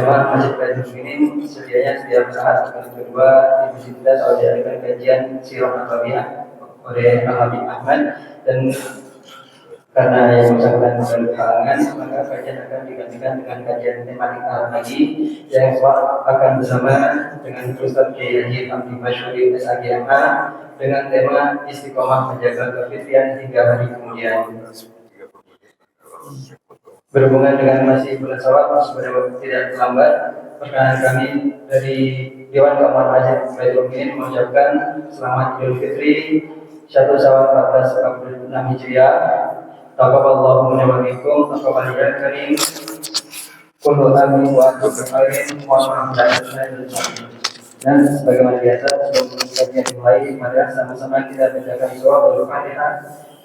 Jamaah Masjid Baitul Mukminin sedianya setiap saat kali kedua di masjid kita selalu diadakan kajian Sirah Nabawiyah oleh Al-Habib Ahmad, dan karena yang bersangkutan berhalangan, maka kajian akan digantikan dengan kajian tematik lagi yang akan bersama dengan Ustaz Kiai Haji Abdi Masyuri SAGMA dengan tema Istiqomah Menjaga Kefitrian hingga hari kemudian. Berhubungan dengan masih bulan Syawal, supaya tidak terlambat, perkenalan kami dari Dewan Keamanan Masjid Baitul Mukminin mengucapkan selamat Idul Fitri 1 Syawal 1446 Hijriah. Taqabbalallahu minna wa minkum, taqabbal ya karim. Kullu amin wa antum bikhairin wa dan sebagaimana biasa, sebelum kajian dimulai, mari sama-sama kita bacakan surah Al-Fatihah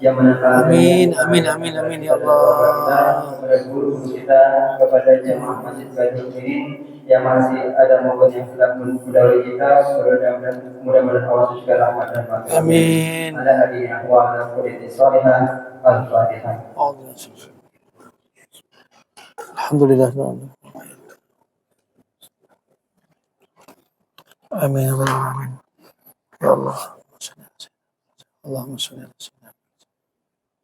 yang menantang. Amin, amin, amin, amin ya Allah. Kepada guru kita, kepada jemaah Masjid Baitul Mukminin yang masih ada maupun yang sudah mendahului kita, mudah-mudahan Allah juga rahmat dan barakah. Amin. Ala hadiyah wa ala kulli salihah. Al-Fatihah. Alhamdulillah. Amin, amin, amin. Ya Allah. Allahumma sholli ala sayyidina.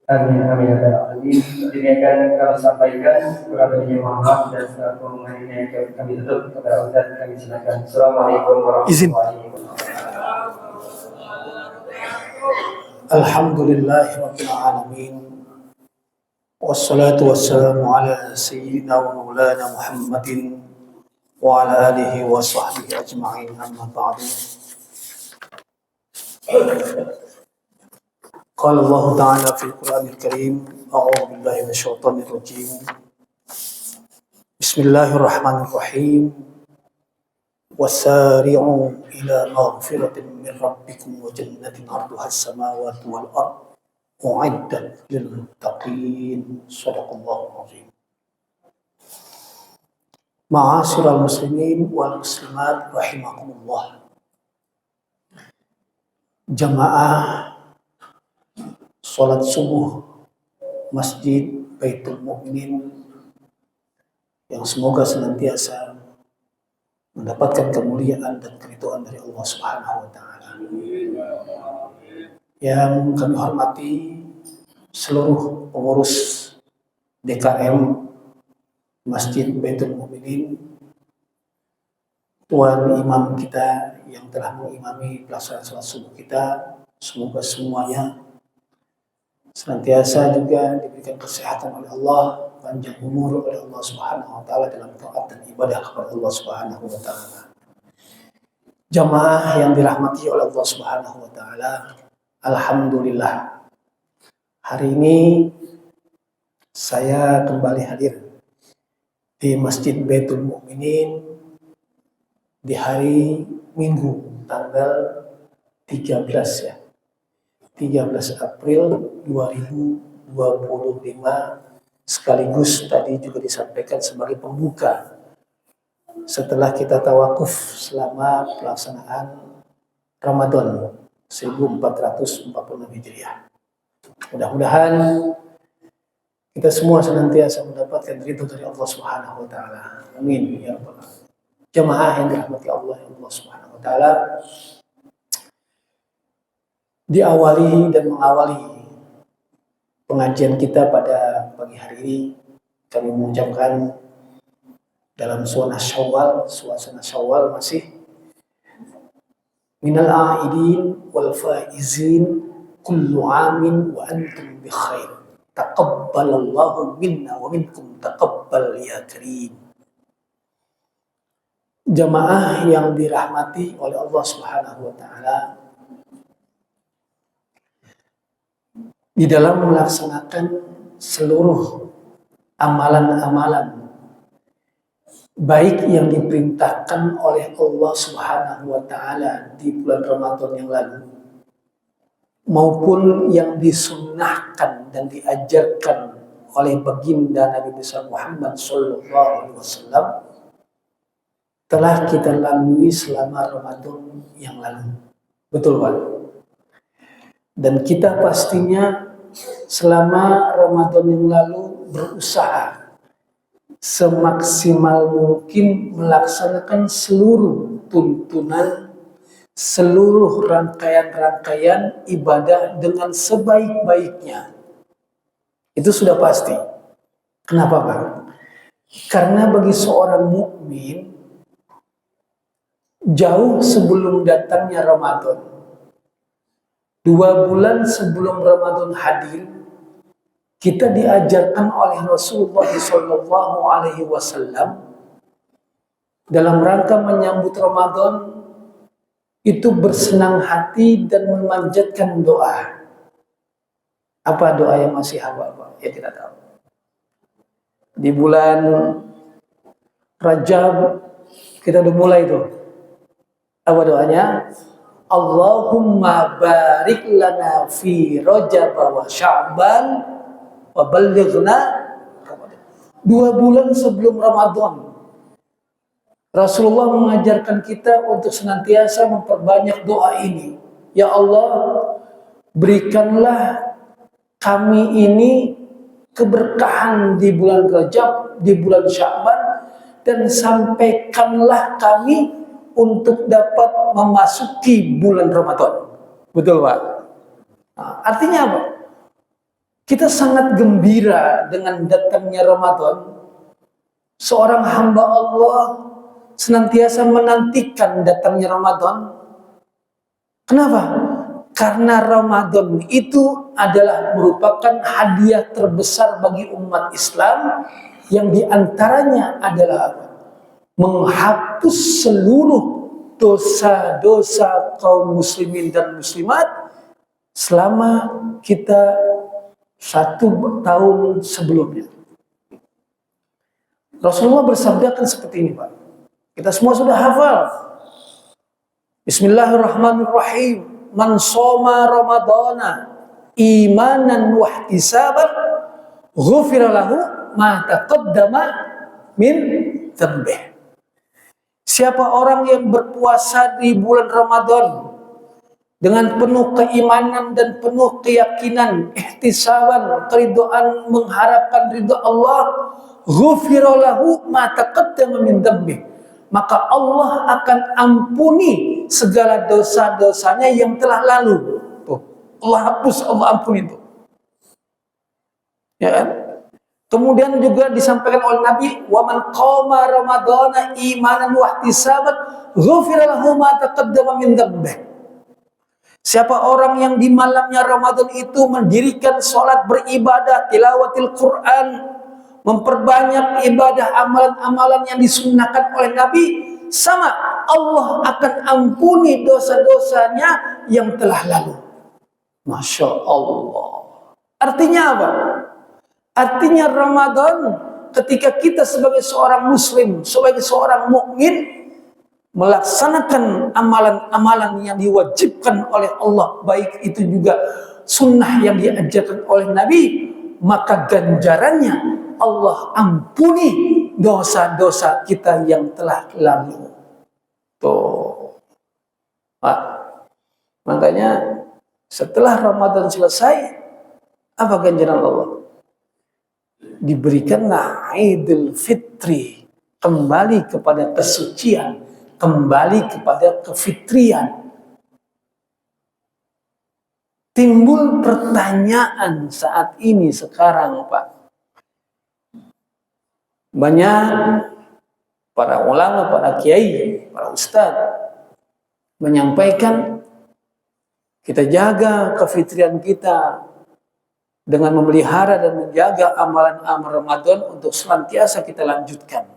Amin, amin, amin. Demikian kami sampaikan, kurang lebihnya mohon maaf, dan setelah pengumuman ini kami tutup. Kepada Ustaz kami silakan. Assalamualaikum warahmatullahi wabarakatuh. Alhamdulillahi rabbil alamin. Wassalatu wassalamu ala sayyidina wa maulana Muhammadin wa ala alihi wa sahbihi ajma'in, amma ba'du. Qala Allah ta'ala fil Qur'anil Karim, a'udzu billahi minasyaitonir rajim. Bismillahirrahmanirrahim. Wasari'u ila maghfiratin min rabbikum wa jannatin 'arduha as-samawati wal ardh u'iddat lil muttaqin. Shadaqallahul azim. Ma'asyiral muslimin wal muslimat rahimakumullah. Jamaah salat subuh Masjid Baitul Mukminin yang semoga senantiasa mendapatkan kemuliaan dan keridhaan dari Allah Subhanahu wa taala. Yang kami hormati seluruh pengurus DKM Masjid Baitul Mukminin, Tuan Imam kita yang telah mengimami pelaksanaan salat subuh kita, semoga semuanya senantiasa juga diberikan kesehatan oleh Allah, panjang umur oleh Allah Subhanahu wa taala dalam taat dan ibadah kepada Allah Subhanahu wa taala. Jamaah yang dirahmati oleh Allah Subhanahu wa taala, alhamdulillah. Hari ini saya kembali hadir di Masjid Baitul Mukminin di hari Minggu tanggal 13 ya. 13 April 2025, sekaligus tadi juga disampaikan sebagai pembuka setelah kita tawakuf selama pelaksanaan Ramadan 1446 Hijriah. Mudah-mudahan kita semua senantiasa mendapatkan ridho dari Allah Subhanahu wa taala. Amin ya rabbal alamin. Jamaah yang dirahmati Allah Subhanahu wa taala, diawali dan mengawali pengajian kita pada pagi hari ini, kami mengucapkan dalam suasana Syawal masih minal a'idin wal faizin kullu amin wa antum bi khair. Taqabbalallahu minna wa minkum taqabbal ya karim. Jamaah yang dirahmati oleh Allah Subhanahu wa taala, di dalam melaksanakan seluruh amalan-amalan baik yang diperintahkan oleh Allah Subhanahu wa taala di bulan Ramadan yang lalu maupun yang disunnahkan dan diajarkan oleh baginda Nabi besar Muhammad sallallahu alaihi wasallam telah kita lalui selama Ramadan yang lalu. Betul Pak? Dan kita pastinya selama Ramadan yang lalu berusaha semaksimal mungkin melaksanakan seluruh tuntunan, seluruh rangkaian-rangkaian ibadah dengan sebaik-baiknya. Itu sudah pasti. Kenapa, Pak? Karena bagi seorang mukmin, jauh sebelum datangnya Ramadan, 2 bulan sebelum Ramadan hadir, kita diajarkan oleh Rasulullah SAW dalam rangka menyambut Ramadan itu bersenang hati dan memanjatkan doa. Apa doa yang masih hafal? Ya kita tahu. Di bulan Rajab kita udah mulai itu. Apa doanya? Allahumma barik lana fi Rajab wa Sya'ban wa ballighna Ramadan. 2 bulan sebelum Ramadan, Rasulullah mengajarkan kita untuk senantiasa memperbanyak doa ini. Ya Allah, berikanlah kami ini keberkahan di bulan Rajab, di bulan Sya'ban, dan sampaikanlah kami untuk dapat memasuki bulan Ramadan. Betul, Pak? Nah, artinya apa? Kita sangat gembira dengan datangnya Ramadan. Seorang hamba Allah senantiasa menantikan datangnya Ramadan. Kenapa? Karena Ramadan itu adalah merupakan hadiah terbesar bagi umat Islam, yang diantaranya adalah menghapus seluruh dosa-dosa kaum muslimin dan muslimat selama kita 1 tahun sebelumnya. Rasulullah bersabdakan seperti ini, Pak. Kita semua sudah hafal. Bismillahirrahmanirrahim. Man shoma ramadhana imanan wa ihtisaban ghufira lahu ma taqaddama min dzambih. Siapa orang yang berpuasa di bulan Ramadan dengan penuh keimanan dan penuh keyakinan, ihtisaban, keridhaan, mengharapkan ridha Allah, ghufira lahu ma taqaddama min dzambih, maka Allah akan ampuni segala dosa-dosanya yang telah lalu. Tuh, Allah hapus, Allah ampuni itu. Ya kan? Kemudian juga disampaikan oleh Nabi, wa man qama ramadhana imanan wa ihtisaban ghufira lahu ma taqaddama min dzambih. Siapa orang yang di malamnya Ramadan itu mendirikan sholat, beribadah, tilawatil Quran, memperbanyak ibadah, amalan-amalan yang disunnahkan oleh Nabi, sama Allah akan ampuni dosa-dosanya yang telah lalu. Masya Allah. Artinya apa? Artinya Ramadan, ketika kita sebagai seorang muslim, sebagai seorang mukmin melaksanakan amalan-amalan yang diwajibkan oleh Allah, baik itu juga sunnah yang diajarkan oleh Nabi, maka ganjarannya Allah ampuni dosa-dosa kita yang telah lalu. Tuh. Pak, makanya setelah Ramadan selesai, apa ganjaran Allah? Diberikanlah Idul Fitri, kembali kepada kesucian, kembali kepada kefitrian. Timbul pertanyaan saat ini sekarang, Pak. Banyak para ulama, para kiai, para ustadz menyampaikan kita jaga kefitrian kita dengan memelihara dan menjaga amalan-amalan Ramadan untuk senantiasa kita lanjutkan.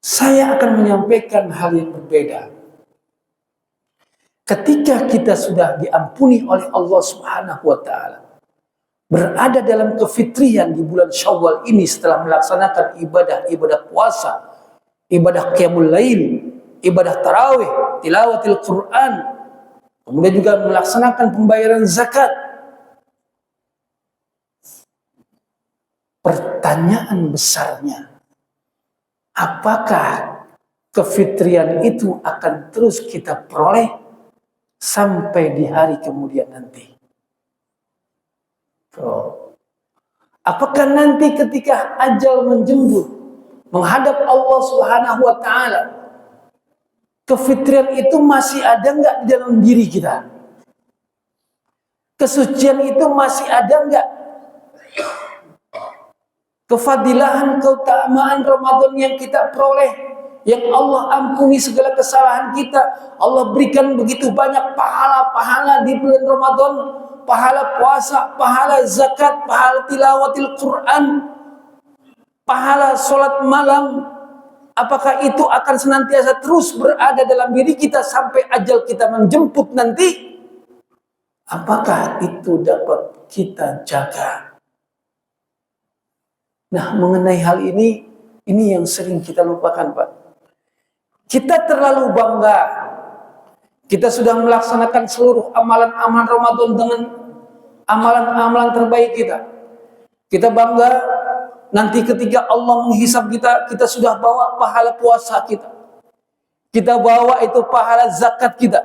Saya akan menyampaikan hal yang berbeda. Ketika kita sudah diampuni oleh Allah Subhanahu wa Ta'ala, berada dalam kefitrian di bulan Syawal ini setelah melaksanakan ibadah-ibadah puasa, ibadah qiyamul lail, ibadah tarawih, tilawatil Quran, kemudian juga melaksanakan pembayaran zakat. Pertanyaan besarnya, apakah kefitrian itu akan terus kita peroleh sampai di hari kemudian nanti? Apakah nanti ketika ajal menjemput menghadap Allah Subhanahu wa taala, kefitrian itu masih ada enggak di dalam diri kita? Kesucian itu masih ada enggak? Kefadilahan, keutamaan Ramadan yang kita peroleh, yang Allah ampuni segala kesalahan kita, Allah berikan begitu banyak pahala-pahala di bulan Ramadan, pahala puasa, pahala zakat, pahala tilawatil Quran, pahala sholat malam. Apakah itu akan senantiasa terus berada dalam diri kita sampai ajal kita menjemput nanti? Apakah itu dapat kita jaga? Nah, mengenai hal ini yang sering kita lupakan, Pak. Kita terlalu bangga. Kita sudah melaksanakan seluruh amalan-amalan Ramadan dengan amalan-amalan terbaik kita. Kita bangga nanti ketika Allah menghisab kita, kita sudah bawa pahala puasa kita. Kita bawa itu pahala zakat kita.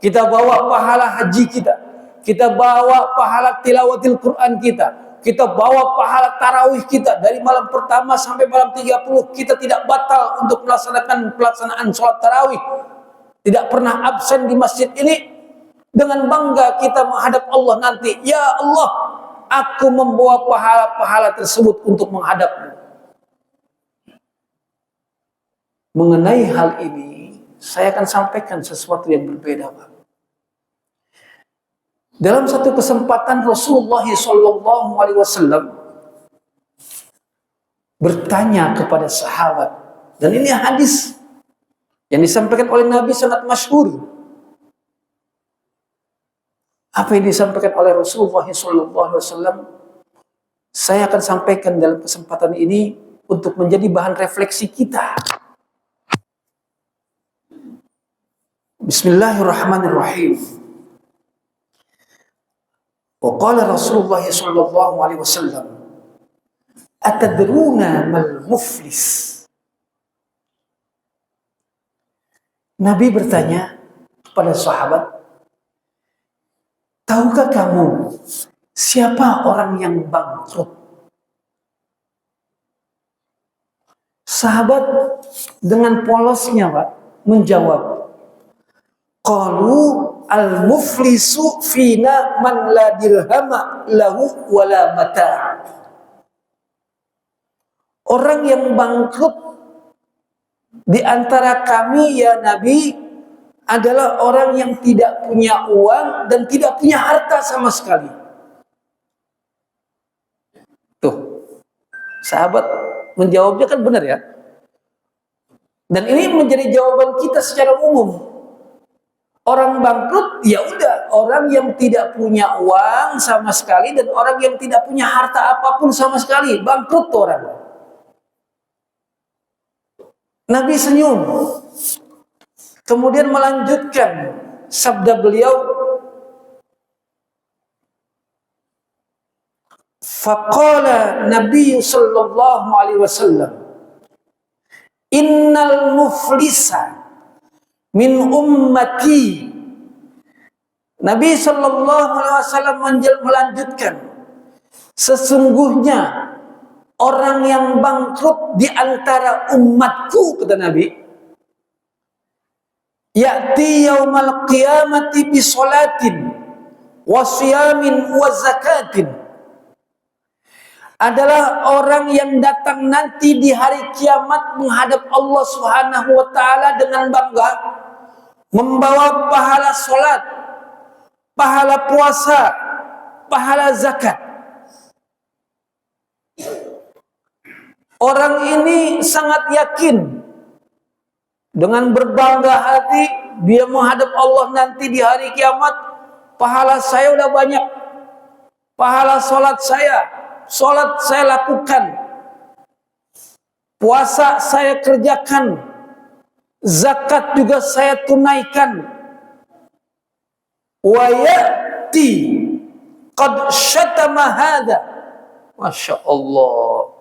Kita bawa pahala haji kita. Kita bawa pahala tilawatil Quran kita. Kita bawa pahala tarawih kita dari malam pertama sampai malam 30. Kita tidak batal untuk pelaksanaan sholat tarawih. Tidak pernah absen di masjid ini. Dengan bangga kita menghadap Allah nanti. Ya Allah, aku membawa pahala-pahala tersebut untuk menghadapmu. Mengenai hal ini, saya akan sampaikan sesuatu yang berbeda, Pak. Dalam satu kesempatan Rasulullah SAW bertanya kepada sahabat, dan ini hadis yang disampaikan oleh Nabi sangat masyhur. Apa yang disampaikan oleh Rasulullah SAW, saya akan sampaikan dalam kesempatan ini untuk menjadi bahan refleksi kita. Bismillahirrahmanirrahim. Waqala Rasulullah sallallahu alaihi wasallam, atadruna mal muflis? Nabi bertanya kepada sahabat, tahukah kamu siapa orang yang bangkrut? Sahabat dengan polosnya, Pak, menjawab, qalu al-muflisu fina man la dirhama lahu wala mata'. Orang yang bangkrut di antara kami ya Nabi adalah orang yang tidak punya uang dan tidak punya harta sama sekali. Tuh, sahabat menjawabnya kan benar ya. Dan ini menjadi jawaban kita secara umum. Orang bangkrut, ya udah, orang yang tidak punya uang sama sekali dan orang yang tidak punya harta apapun sama sekali, bangkrut tuh orang. Nabi senyum. Kemudian melanjutkan sabda beliau, faqala Nabi sallallahu alaihi wasallam, innal muflisa min ummati. Nabi sallallahu alaihi wasallam melanjutkan, sesungguhnya orang yang bangkrut di antara umatku, kata Nabi, ya'ti yaumal qiyamati bi sholatin wa siyamin wa zakatin, adalah orang yang datang nanti di hari kiamat menghadap Allah Subhanahu wa taala dengan bangga, membawa pahala sholat, pahala puasa, pahala zakat. Orang ini sangat yakin dengan berbangga hati dia menghadap Allah nanti di hari kiamat. Pahala saya udah banyak, pahala sholat saya lakukan, puasa saya kerjakan, zakat juga saya tunaikan. Wa ya'ti qad syatama hadha. Masya Allah.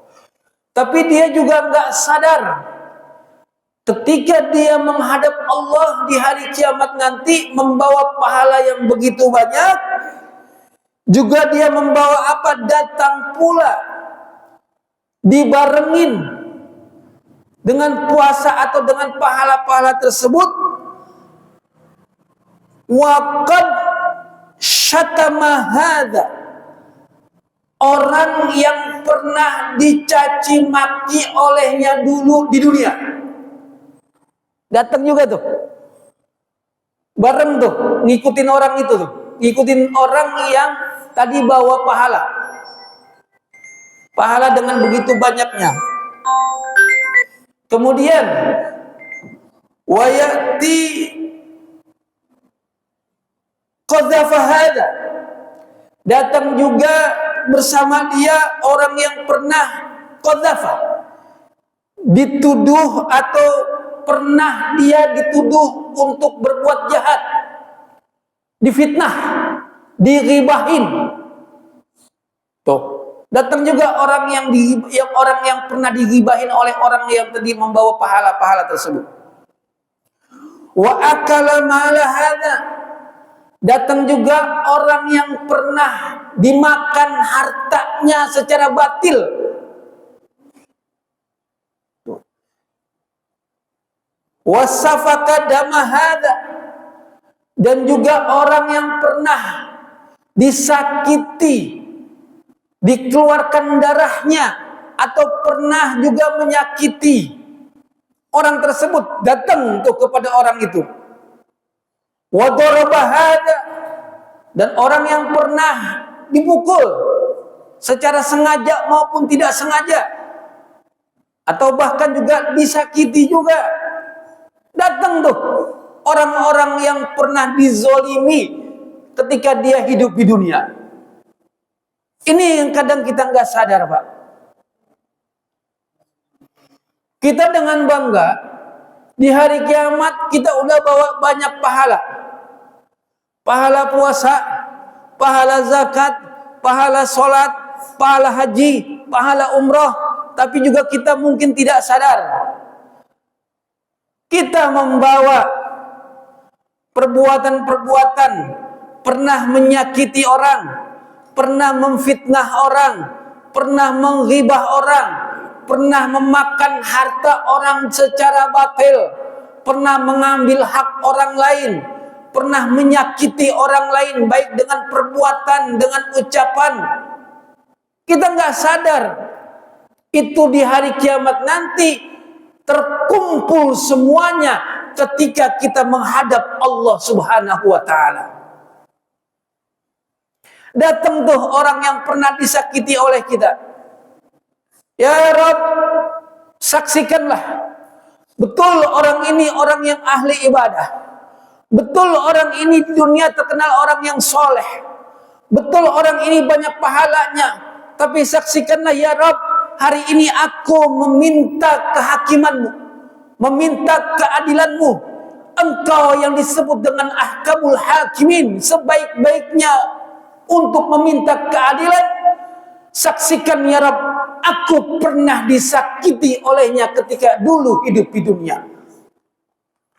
Tapi dia juga nggak sadar ketika dia menghadap Allah di hari kiamat nanti membawa pahala yang begitu banyak, juga dia membawa apa? Datang pula dibarengin dengan puasa atau dengan pahala-pahala tersebut, waqad syatama hadza, orang yang pernah dicaci maki olehnya dulu di dunia, datang juga tuh, bareng tuh, ngikutin orang itu tuh, ngikutin orang yang tadi bawa pahala dengan begitu banyaknya. Kemudian wayati qadzafa hada, datang juga bersama dia orang yang pernah qadzafa, dituduh atau pernah dia dituduh untuk berbuat jahat, difitnah, diribahin. Tuh, datang juga orang yang pernah digibahin oleh orang yang tadi membawa pahala-pahala tersebut. Wa akala mala hada, datang juga orang yang pernah dimakan hartanya secara batil. Wasafaka dama hada, dan juga orang yang pernah disakiti, dikeluarkan darahnya, atau pernah juga menyakiti orang tersebut, datang tuh kepada orang itu. Wa daraba hada, dan orang yang pernah dipukul secara sengaja maupun tidak sengaja, atau bahkan juga disakiti juga, datang tuh orang-orang yang pernah dizolimi ketika dia hidup di dunia. Ini yang kadang kita nggak sadar, Pak. Kita dengan bangga di hari kiamat kita udah bawa banyak pahala. Pahala puasa, pahala zakat, pahala sholat, pahala haji, pahala umroh. Tapi juga kita mungkin tidak sadar, kita membawa perbuatan-perbuatan, pernah menyakiti orang, pernah memfitnah orang, pernah menghibah orang, pernah memakan harta orang secara batil, pernah mengambil hak orang lain, pernah menyakiti orang lain baik dengan perbuatan, dengan ucapan. Kita nggak sadar itu di hari kiamat nanti terkumpul semuanya ketika kita menghadap Allah Subhanahu wa ta'ala. Datang tuh orang yang pernah disakiti oleh kita. Ya Rabb, saksikanlah, betul orang ini orang yang ahli ibadah, betul orang ini di dunia terkenal orang yang soleh, betul orang ini banyak pahalanya. Tapi saksikanlah ya Rabb, hari ini aku meminta kehakimanmu, meminta keadilanmu. Engkau yang disebut dengan ahkamul hakimin, sebaik-baiknya untuk meminta keadilan. Saksikan ya Rabb, aku pernah disakiti olehnya ketika dulu hidup di dunia.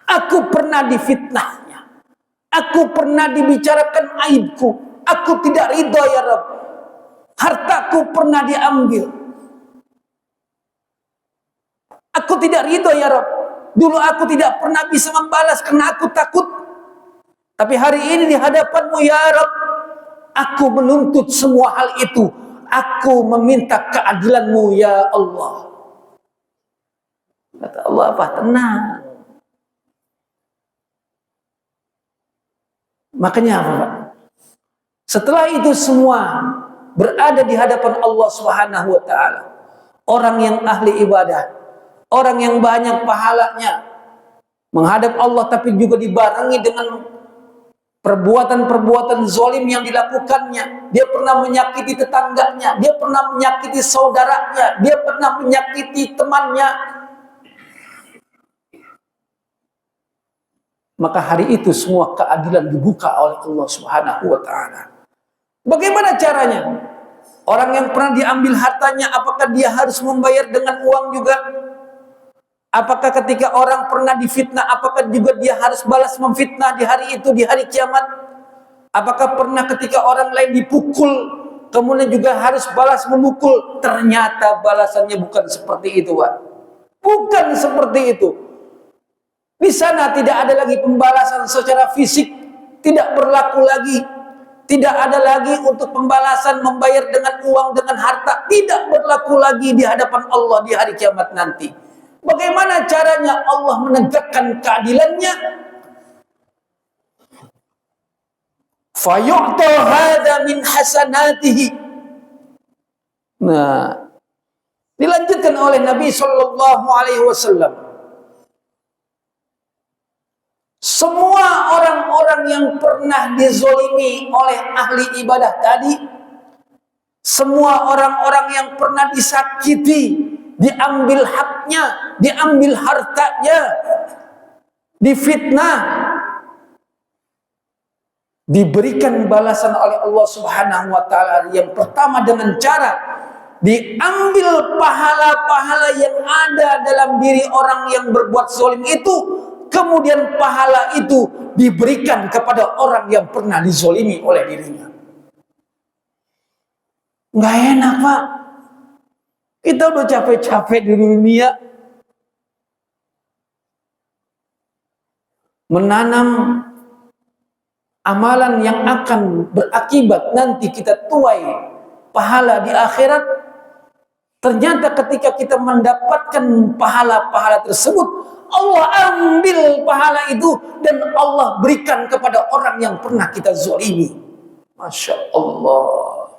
Aku pernah difitnahnya, aku pernah dibicarakan aibku, aku tidak ridho ya Rabb. Hartaku pernah diambil, aku tidak ridho ya Rabb. Dulu aku tidak pernah bisa membalas karena aku takut. Tapi hari ini di hadapanmu ya Rabb, aku menuntut semua hal itu. Aku meminta keadilanmu ya Allah. Kata Allah apa? Tenang. Makanya apa, Pak? Setelah itu semua berada di hadapan Allah Subhanahu wa ta'ala, orang yang ahli ibadah, orang yang banyak pahalanya, menghadap Allah tapi juga dibarengi dengan perbuatan-perbuatan zalim yang dilakukannya. Dia pernah menyakiti tetangganya, dia pernah menyakiti saudaranya, dia pernah menyakiti temannya. Maka hari itu semua keadilan dibuka oleh Allah Subhanahu wa ta'ala. Bagaimana caranya? Orang yang pernah diambil hartanya, apakah dia harus membayar dengan uang juga? Apakah ketika orang pernah difitnah, apakah juga dia harus balas memfitnah di hari itu, di hari kiamat? Apakah pernah ketika orang lain dipukul, kemudian juga harus balas memukul. Ternyata balasannya bukan seperti itu, Pak. Bukan seperti itu. Di sana tidak ada lagi pembalasan secara fisik, tidak berlaku lagi. Tidak ada lagi untuk pembalasan membayar dengan uang, dengan harta. Tidak berlaku lagi di hadapan Allah di hari kiamat nanti. Bagaimana caranya Allah menegakkan keadilannya? Fayu'ta hadza min hasanatihi. Nah, dilanjutkan oleh Nabi sallallahu alaihi wasallam. Semua orang-orang yang pernah dizolimi oleh ahli ibadah tadi, semua orang-orang yang pernah disakiti, diambil haknya, diambil hartanya, difitnah, diberikan balasan oleh Allah Subhanahu wa taala. Yang pertama dengan cara diambil pahala-pahala yang ada dalam diri orang yang berbuat zalim itu, kemudian pahala itu diberikan kepada orang yang pernah dizolimi oleh dirinya. Nggak enak, Pak. Kita udah capek-capek di dunia menanam amalan yang akan berakibat nanti kita tuai pahala di akhirat. Ternyata ketika kita mendapatkan pahala-pahala tersebut, Allah ambil pahala itu dan Allah berikan kepada orang yang pernah kita zalimi. Masya Allah.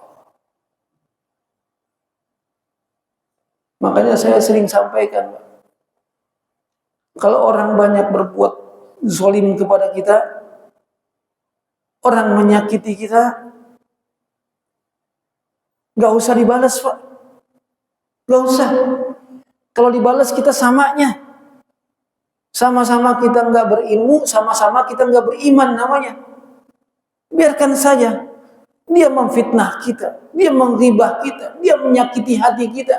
Makanya saya sering sampaikan, kalau orang banyak berbuat zalim kepada kita, orang menyakiti kita, gak usah dibalas, Pak. Gak usah. Kalau dibalas kita samanya. Sama-sama kita nggak berilmu, sama-sama kita nggak beriman namanya. Biarkan saja. Dia memfitnah kita, dia menghibah kita, dia menyakiti hati kita.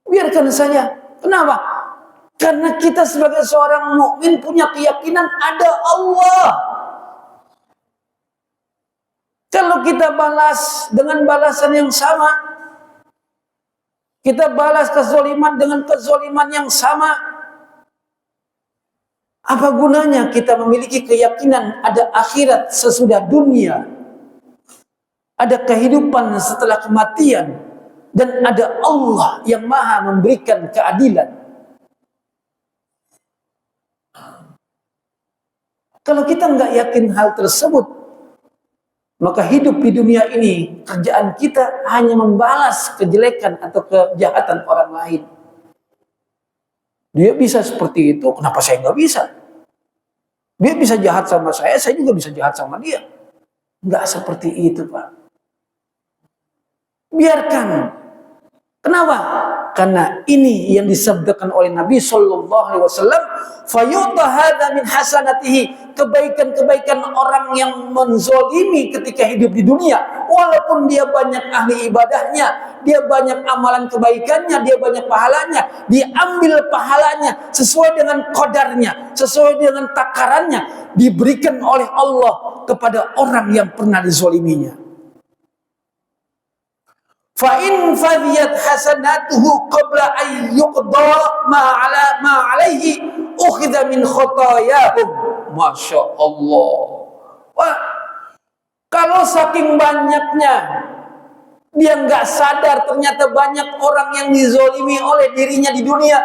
Biarkan saja. Kenapa? Karena kita sebagai seorang mukmin punya keyakinan ada Allah. Kalau kita balas dengan balasan yang sama, kita balas kezaliman dengan kezaliman yang sama, apa gunanya kita memiliki keyakinan ada akhirat sesudah dunia, ada kehidupan setelah kematian, dan ada Allah yang maha memberikan keadilan. Kalau kita nggak yakin hal tersebut, maka hidup di dunia ini, kerjaan kita hanya membalas kejelekan atau kejahatan orang lain. Dia bisa seperti itu, kenapa saya nggak bisa? Dia bisa jahat sama saya juga bisa jahat sama dia. Nggak seperti itu, Pak. Biarkan. Kenapa? Karena ini yang disabdakan oleh Nabi Sallallahu Alaihi Wasallam, fayu'ta hadza min hasanatihi, kebaikan-kebaikan orang yang menzolimi ketika hidup di dunia, walaupun dia banyak ahli ibadahnya, dia banyak amalan kebaikannya, dia banyak pahalanya, diambil pahalanya sesuai dengan qadarnya, sesuai dengan takarannya, diberikan oleh Allah kepada orang yang pernah dizoliminya. Fa in fadiyat hasanatuhu qabla an yuqda ma alaihi ukhidha min khatayahum. Masya Allah. Wah, kalau saking banyaknya dia nggak sadar ternyata banyak orang yang dizolimi oleh dirinya di dunia,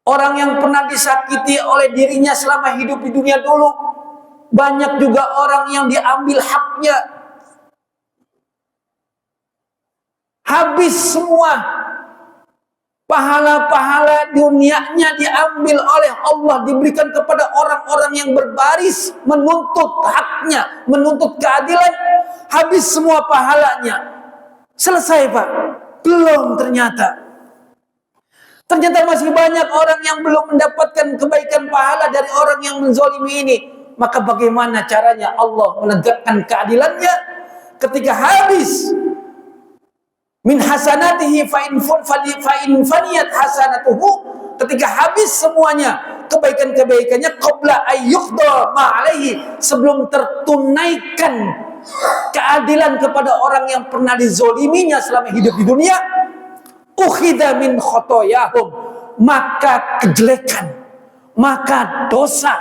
orang yang pernah disakiti oleh dirinya selama hidup di dunia dulu, banyak juga orang yang diambil haknya. Habis semua pahala-pahala dunianya diambil oleh Allah, diberikan kepada orang-orang yang berbaris menuntut haknya, menuntut keadilan. Habis semua pahalanya. Selesai, Pak? Belum ternyata. Ternyata masih banyak orang yang belum mendapatkan kebaikan pahala dari orang yang menzolimi ini. Maka bagaimana caranya Allah menegakkan keadilannya ketika habis min hasanatihi fa in faniyat hasanatuhu, ketika habis semuanya kebaikan-kebaikannya, qabla ayyuqda ma alaihi, sebelum tertunaikan keadilan kepada orang yang pernah dizoliminya selama hidup di dunia, ukhidha min khotoyahum, maka kejelekan, maka dosa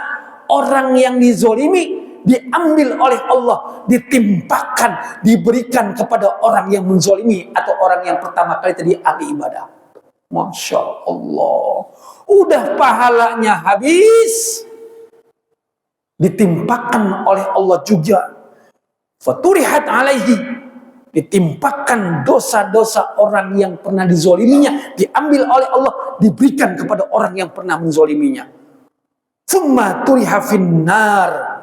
orang yang dizolimi diambil oleh Allah, ditimpakan, diberikan kepada orang yang menzolimi atau orang yang pertama kali tadi ahli ibadah. Masya Allah, udah pahalanya habis, ditimpakan oleh Allah juga. Faturihat alaihi, ditimpakan dosa-dosa orang yang pernah dizoliminya, diambil oleh Allah, diberikan kepada orang yang pernah menzoliminya. Tsumma turiha finnar,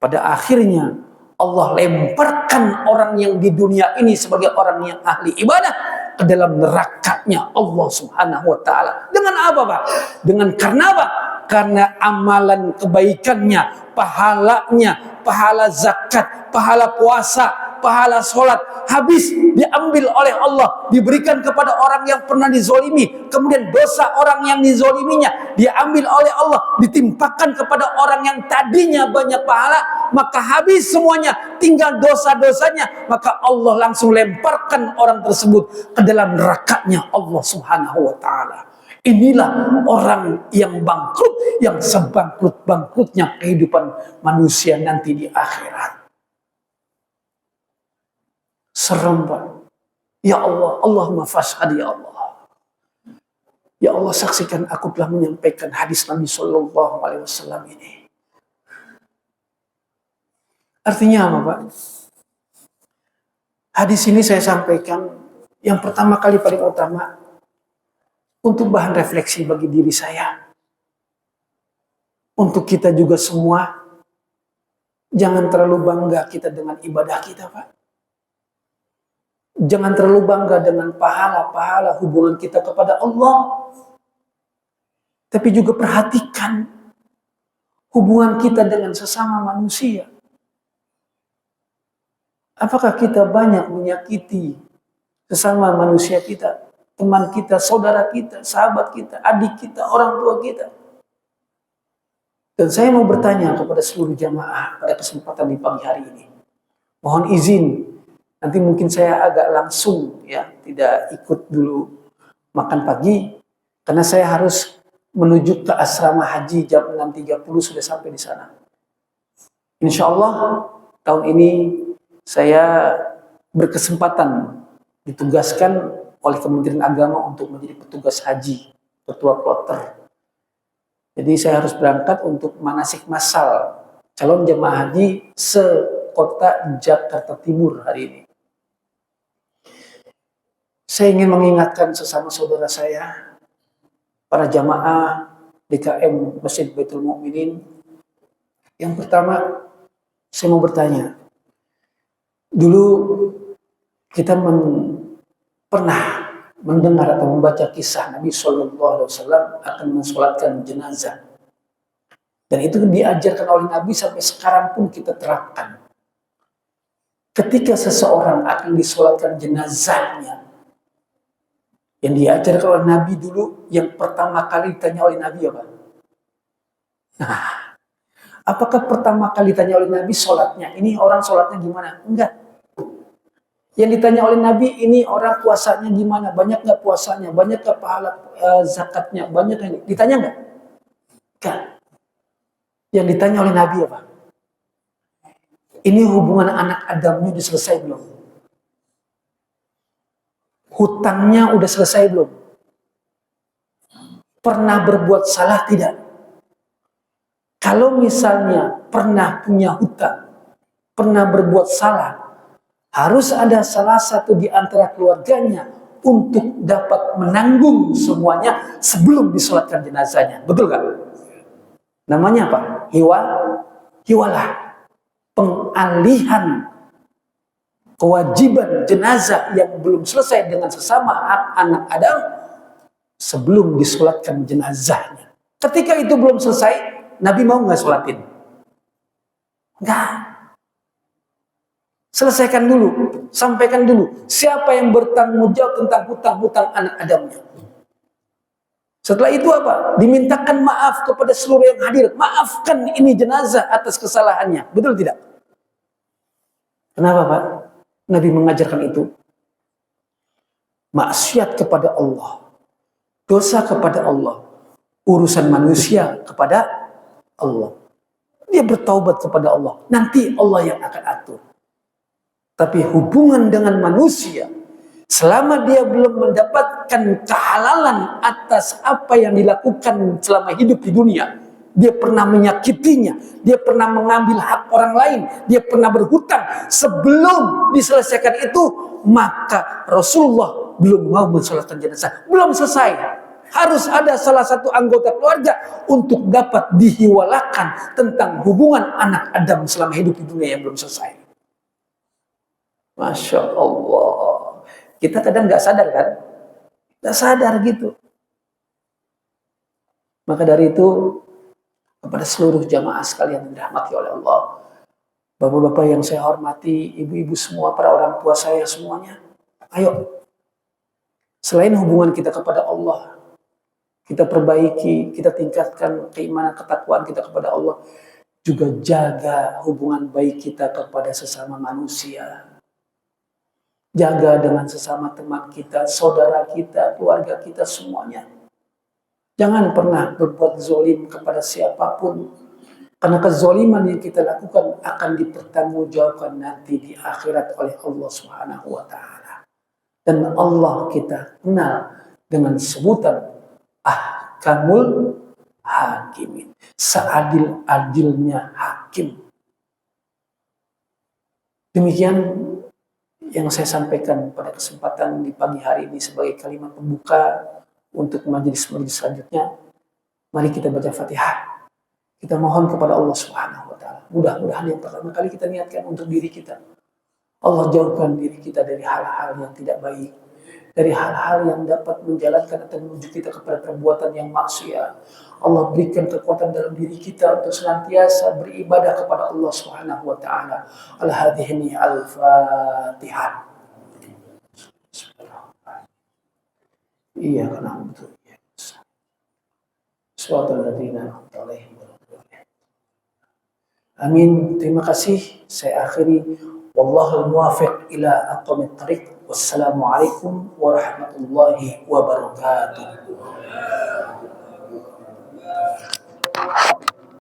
pada akhirnya Allah lemparkan orang yang di dunia ini sebagai orang yang ahli ibadah ke dalam nerakanya Allah Subhanahu wa taala. Dengan apa, Pak? Dengan karena apa? Karena amalan kebaikannya, pahalanya, pahala zakat, pahala puasa, pahala sholat habis diambil oleh Allah, diberikan kepada orang yang pernah dizolimi. Kemudian dosa orang yang dizoliminya diambil oleh Allah, ditimpakan kepada orang yang tadinya banyak pahala, maka habis semuanya, tinggal dosa-dosanya, maka Allah langsung lemparkan orang tersebut ke dalam nerakanya Allah Subhanahu wa taala. Inilah orang yang bangkrut, yang sebangkrut-bangkrutnya kehidupan manusia nanti di akhirat. Serem, Pak. Ya Allah, Allahumma fashhad ya Allah. Ya Allah, saksikan aku telah menyampaikan hadis Nabi Sallallahu Alaihi Wasallam ini. Artinya apa, Pak? Hadis ini saya sampaikan yang pertama kali paling utama untuk bahan refleksi bagi diri saya. Untuk kita juga semua, jangan terlalu bangga kita dengan ibadah kita, Pak. Jangan terlalu bangga dengan pahala-pahala hubungan kita kepada Allah. Tapi juga perhatikan hubungan kita dengan sesama manusia. Apakah kita banyak menyakiti sesama manusia kita, teman kita, saudara kita, sahabat kita, adik kita, orang tua kita? Dan saya mau bertanya kepada seluruh jamaah pada kesempatan di pagi hari ini. Mohon izin, nanti mungkin saya agak langsung ya, tidak ikut dulu makan pagi, karena saya harus menuju ke asrama haji jam 6.30 sudah sampai di sana. Insya Allah tahun ini saya berkesempatan ditugaskan oleh Kementerian Agama untuk menjadi petugas haji, ketua kloter. Jadi saya harus berangkat untuk manasik massal calon jemaah haji sekota Jakarta Timur hari ini. Saya ingin mengingatkan sesama saudara saya, para jamaah DKM Masjid Baitul Mukminin. Yang pertama, saya mau bertanya. Dulu kita pernah mendengar atau membaca kisah Nabi Sallallahu Alaihi Wasallam akan mensolatkan jenazah. Dan itu diajarkan oleh Nabi sampai sekarang pun kita terapkan. Ketika seseorang akan disolatkan jenazahnya, yang diajarkan oleh Nabi dulu, yang pertama kali ditanya oleh Nabi apa? Nah, apakah pertama kali ditanya oleh Nabi sholatnya? Ini orang sholatnya gimana? Enggak. Yang ditanya oleh Nabi, ini orang puasanya gimana? Banyak nggak puasanya? Banyak nggak pahala zakatnya? Banyak nggak? Ditanya nggak? Enggak. Yang ditanya oleh Nabi apa? Ini hubungan anak Adamnya udah selesai belum? Hutangnya udah selesai belum? Pernah berbuat salah tidak? Kalau misalnya pernah punya hutang, pernah berbuat salah, harus ada salah satu di antara keluarganya untuk dapat menanggung semuanya sebelum disolatkan jenazahnya. Betul gak? Namanya apa? Hiwalah. Pengalihan kewajiban jenazah yang belum selesai dengan sesama anak Adam sebelum disolatkan jenazahnya. Ketika itu belum selesai, Nabi mau nggak sholatin? Enggak. Selesaikan dulu, sampaikan dulu siapa yang bertanggung jawab tentang hutang-hutang anak Adamnya. Setelah itu apa? Dimintakan maaf kepada seluruh yang hadir. Maafkan ini jenazah atas kesalahannya. Betul tidak? Kenapa Pak? Nabi mengajarkan itu. Maksiat kepada Allah, dosa kepada Allah, urusan manusia kepada Allah. Dia bertaubat kepada Allah. Nanti Allah yang akan atur. Tapi hubungan dengan manusia, selama dia belum mendapatkan kehalalan atas apa yang dilakukan selama hidup di dunia, dia pernah menyakitinya, dia pernah mengambil hak orang lain, dia pernah berhutang, sebelum diselesaikan itu, maka Rasulullah belum mau mensolatkan jenazah. Belum selesai. Harus ada salah satu anggota keluarga untuk dapat dihiwalakan tentang hubungan anak Adam selama hidup di dunia yang belum selesai. Masya Allah. Kita kadang nggak sadar kan? Nggak sadar gitu. Maka dari itu, kepada seluruh jamaah sekalian yang dirahmati oleh Allah, bapak-bapak yang saya hormati, ibu-ibu semua, para orang tua saya semuanya, ayo. Selain hubungan kita kepada Allah, kita perbaiki, kita tingkatkan keimanan ketakwaan kita kepada Allah, juga jaga hubungan baik kita kepada sesama manusia. Jaga dengan sesama teman kita, saudara kita, keluarga kita semuanya. Jangan pernah berbuat zolim kepada siapapun. Karena kezoliman yang kita lakukan akan dipertanggungjawabkan nanti di akhirat oleh Allah Subhanahu wa Ta'ala. Dan Allah kita kenal dengan sebutan Ahkamul Hakimin. Seadil-adilnya hakim. Demikian yang saya sampaikan pada kesempatan di pagi hari ini sebagai kalimat pembuka untuk majelis-majelis selanjutnya. Mari kita baca Fatihah. Kita mohon kepada Allah Subhanahu wa Ta'ala. Mudah-mudahan yang pertama kali kita niatkan untuk diri kita. Allah jauhkan diri kita dari hal-hal yang tidak baik, dari hal-hal yang dapat menjalankan atau menuju kita kepada perbuatan yang maksiat. Allah berikan kekuatan dalam diri kita untuk senantiasa beribadah kepada Allah Subhanahu wa Ta'ala. Al-Hadihni Al-Fatihah. Iya, karena betul. Suatu ladina Amin. Terima kasih. Saya akhiri. Wallahul muwafiq ila aqwamit thariq. Wassalamualaikum warahmatullahi wabarakatuh.